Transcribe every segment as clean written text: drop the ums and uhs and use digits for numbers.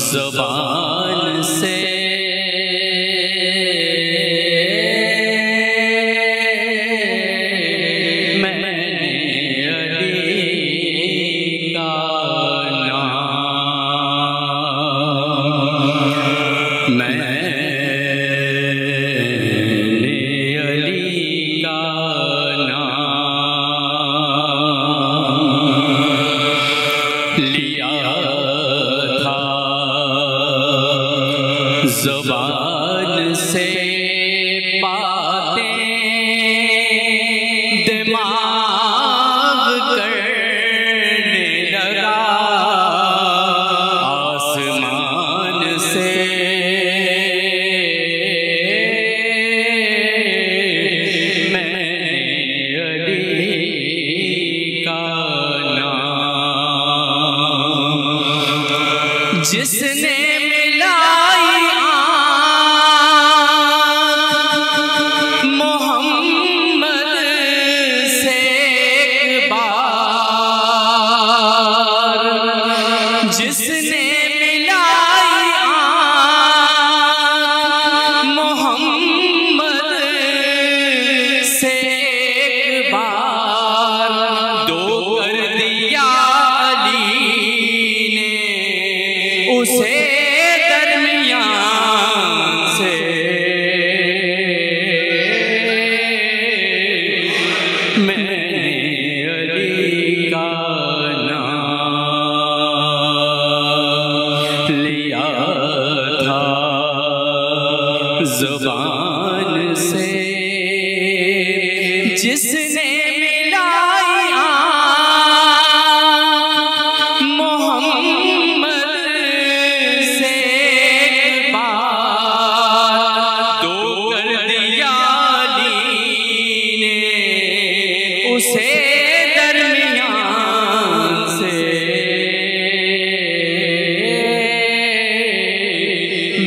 زبان سے میں نے علی کا نام، میں نے علی کا نام لیا تھا زبان سے، باتیں دماغ کرنے لگا، آسمان سے میں علی کا نام، جس نے جس نے ملائی محمد سے ایک بار، دو کر دیا علی نے اسے درمیان سے، میں نے علی کا زبان سے، جس نے ملائی محمد سے ایک بار، دو کر دیا علی نے اسے درمیان سے،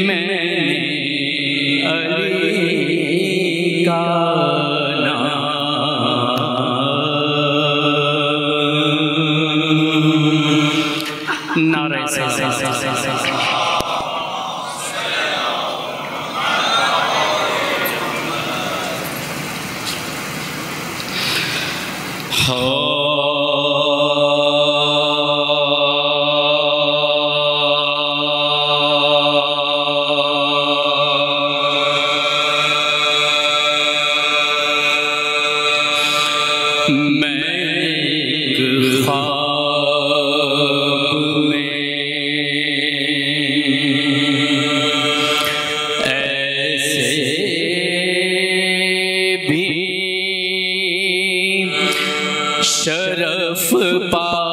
میں علی کا نام، نعرہ میں ایک خواب میں ایسے بھی شرف پائے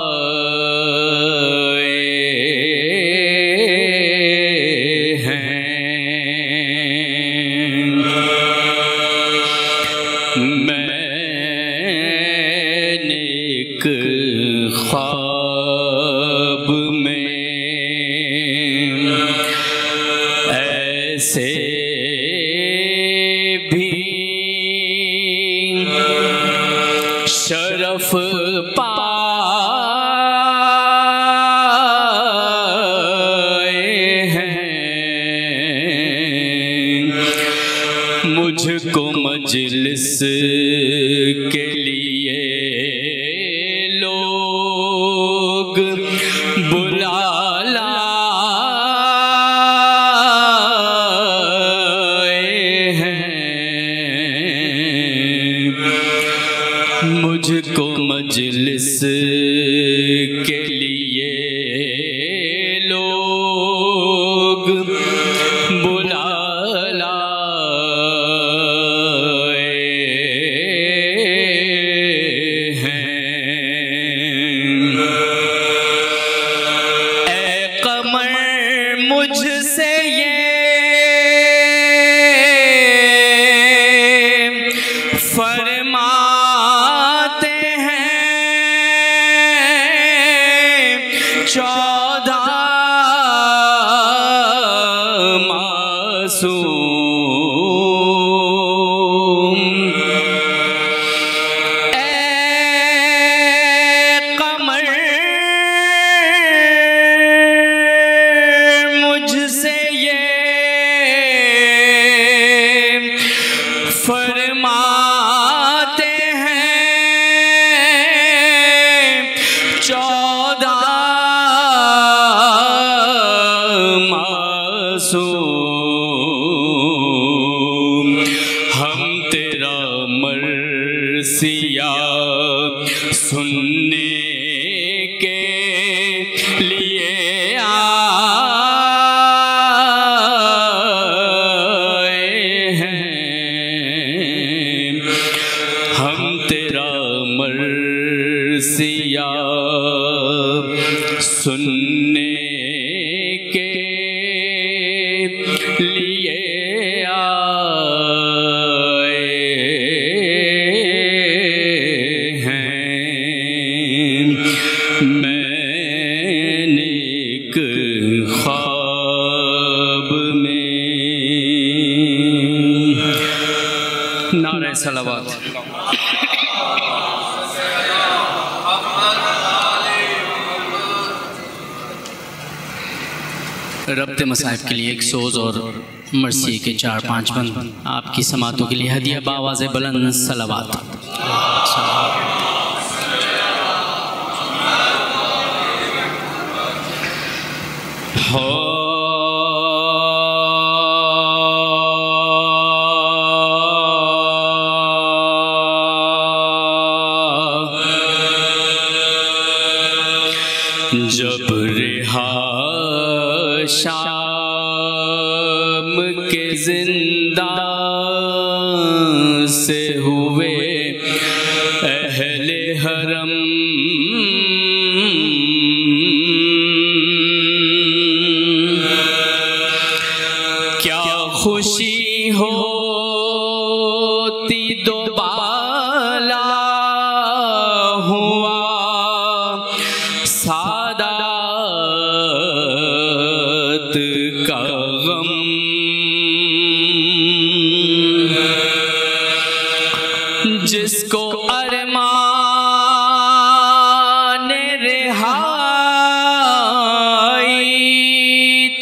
ہیں، خواب میں ایسے بھی شرف پائے ہیں، مجھ کو مجلس کے لیے لوگ بلا لائے ہیں، مجھ کو مجلس کے لیے لوگ بلا لائے مجھ سے یہ فرماتے ہیں 14 معصوم، اے قمر مجھ سے یہ فرماتے ہیں 14 معصوم، ہم تیرا مرثیہ سننے کے لیے آئے ہیں، ہم تیرا مرثیہ سننے کے لیے آئے ہیں۔ میں نے ایک خواب میں نعرہ صلوات ربط مصاحف کے لیے ایک سوز اور مرثیے کے 4-5 بند آپ کی سماعتوں کے لیے ہدیہ بآواز بلند صلوات۔ جب رہا شام کے زندان سے ہوئے اہل حرم، کیا خوشی ہوتی دوبالا ہوا سعادت کا غم، جس کو ارمان رہائی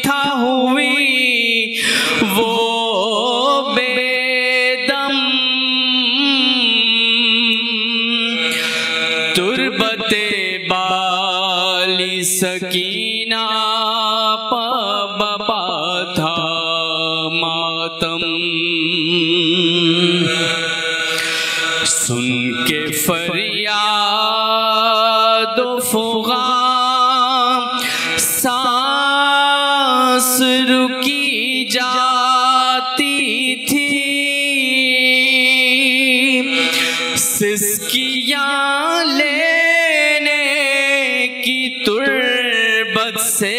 تھا ہوئی وہ بے دم، تربت بالی سکینہ بپا تھا ماتم، سن کے فریاد و فغان سانس رکی جاتی تھی، سسکیاں لینے کی تربت سے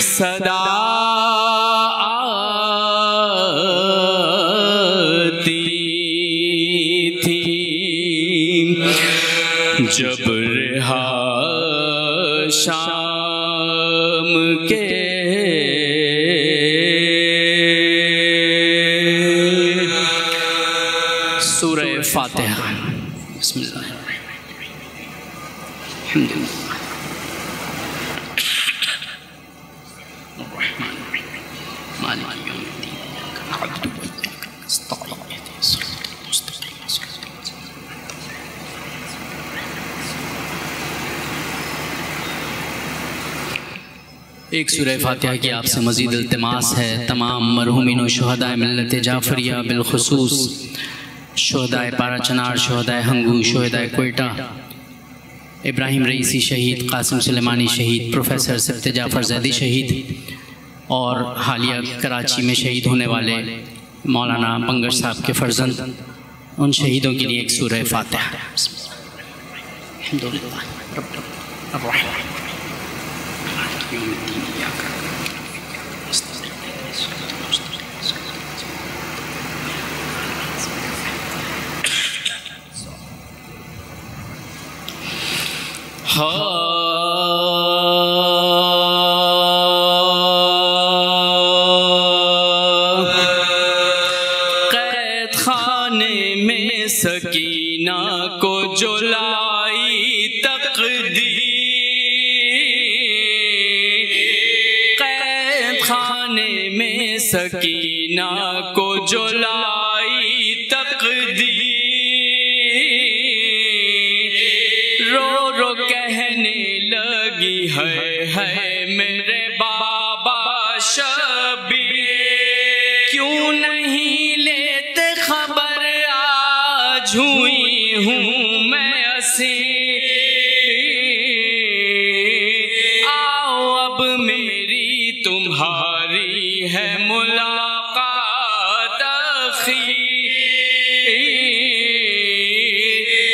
صدا جب رہا شام کے سورہ فاتحہ۔ بسم اللہ الحمدللہ الرحمن الرحیم مالک یوم الدین نعبد و ایاک نستعین اهدنا الصراط المستقیم۔ ایک سورہ فاتحہ کی آپ سے مزید التماس ہے، تمام مرحومین و شہدائے ملت جعفریہ بالخصوص شہدائے پارا چنار، شہدائے ہنگو، شہدائے کوئٹہ، ابراہیم رئیسی شہید، قاسم سلیمانی شہید، پروفیسر سبت جعفر زیدی شہید، اور حالیہ کراچی میں شہید ہونے والے مولانا بنگش صاحب کے فرزند، ان شہیدوں کے لیے ایک سورہ فاتحہ۔ الحمدللہ رب الرحمن یوم الدین ایاک قید خانے میں سکینہ کو جو لائی تقدیر، قید خانے میں سکینہ کو جو لائی تقدیر، رو رو کہنے لگی ہے میرے بابا شبیر، کیوں نہیں لیتے خبر آج ہوئی ہوں میں اسیر، آؤ اب میری تمہاری ہے ملاقات اخیر،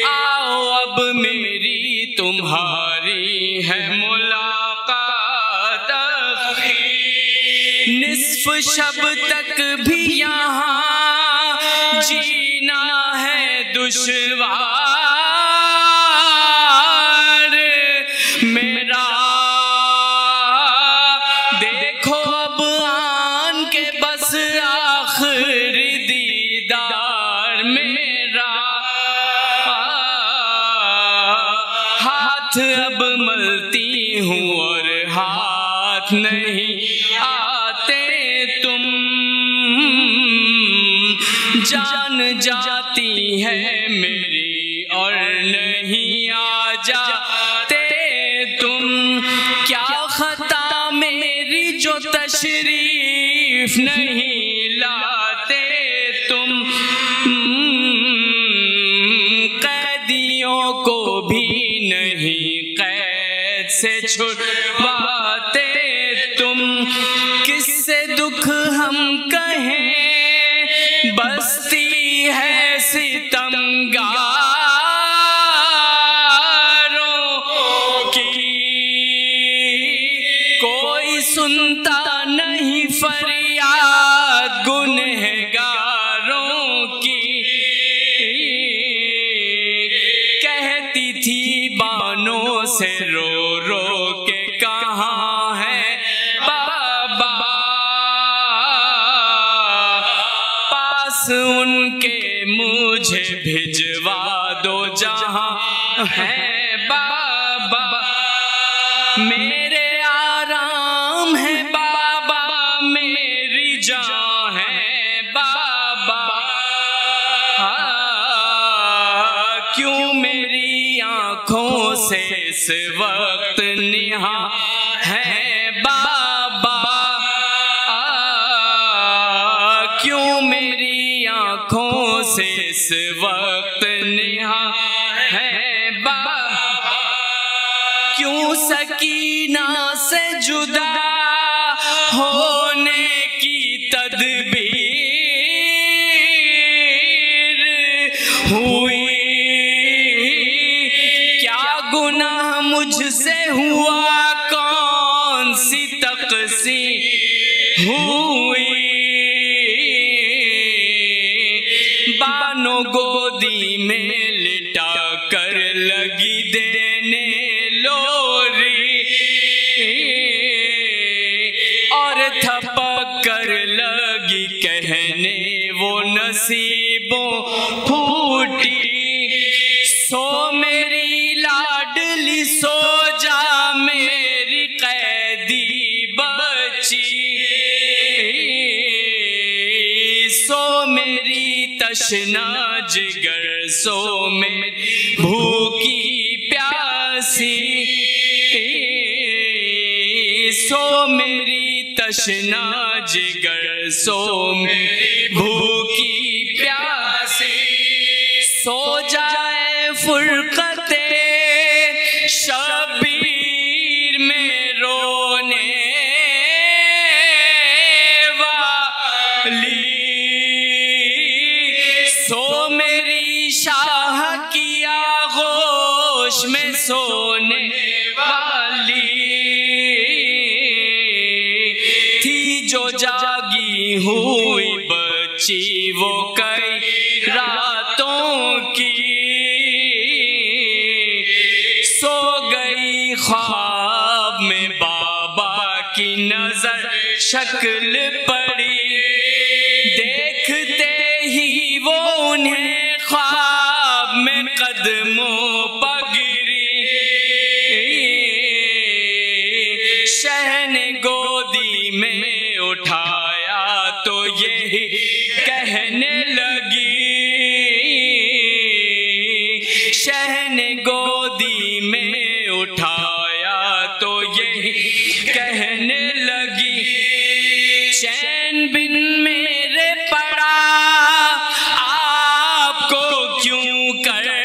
آؤ اب میری تمہاری ہے ملاقات اخیر، نصف شب تک بھی یہاں جینا ہے دشوار میرا، دیکھو اب آن کے بس آخری دیدار میرا، ہاتھ اب ملتی ہوں اور ہاتھ نہیں آتے تم، جان جاتی ہے میری اور نہیں آ جاتے تم، کیا خطا میری جو تشریف نہیں لاتے تم، قیدیوں کو بھی نہیں قید سے چھڑواتے تم، کس سے دکھ ہم کہیں بستی ہے ستمگاروں کی، کوئی سنتا نہیں فریاد گنہگاروں کی، کہتی تھی بانوں سے رو رو کے کہاں ہے بابا، پاس ان کے مجھے بھجوا دو جہاں ہے بابا، میرے آرام ہے بابا، میری جان ہے بابا، کیوں میری آنکھوں سے اس وقت نہاں ہے بابا، کیوں میری آنکھوں سے اس وقت نہاں ہے بابا، کیوں سکینہ سے جدا ہونے کی تدبیر ہوئی، کیا گناہ مجھ سے ہوا، کون سی تقصیر ہوئی، بانو گودی میں لٹا کر لگی دینے لوری، اور تھپک کر لگی کہنے وہ نصیبوں پھوٹی، سو میری لاڈلی سو جا میری قیدی بچی، سو میری تشنا جگر، سو میری بھوکی پیاسی، سو میری تشنا جگر، سو میری بھوکی پیاسی، سو جائے فرقت شبیر میں رونے والی، سو میری شاہ کی آغوش میں سونے والی، ہوئی بچی وہ کئی راتوں کی، سو گئی خواب میں بابا کی نظر شکل پڑی، دیکھتے ہی وہ انہیں خواب میں قدموں پہ گری، شہ نے گودی میں اٹھایا تو یہی کہنے لگی، شہ نے گودی میں اٹھایا تو یہی کہنے لگی، چین بن میرے پڑا آپ کو کیوں کرے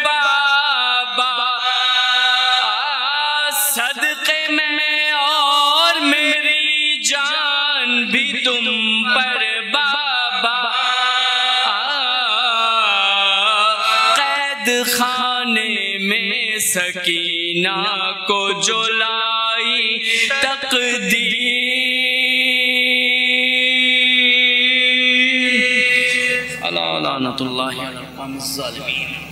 بابا، صدقے میں اور میری جان بھی تم پر بابا، قید خانے میں سکینہ کو جو لائی تقدیر، اللہ لعنت اللہ علی القوم الظالمین۔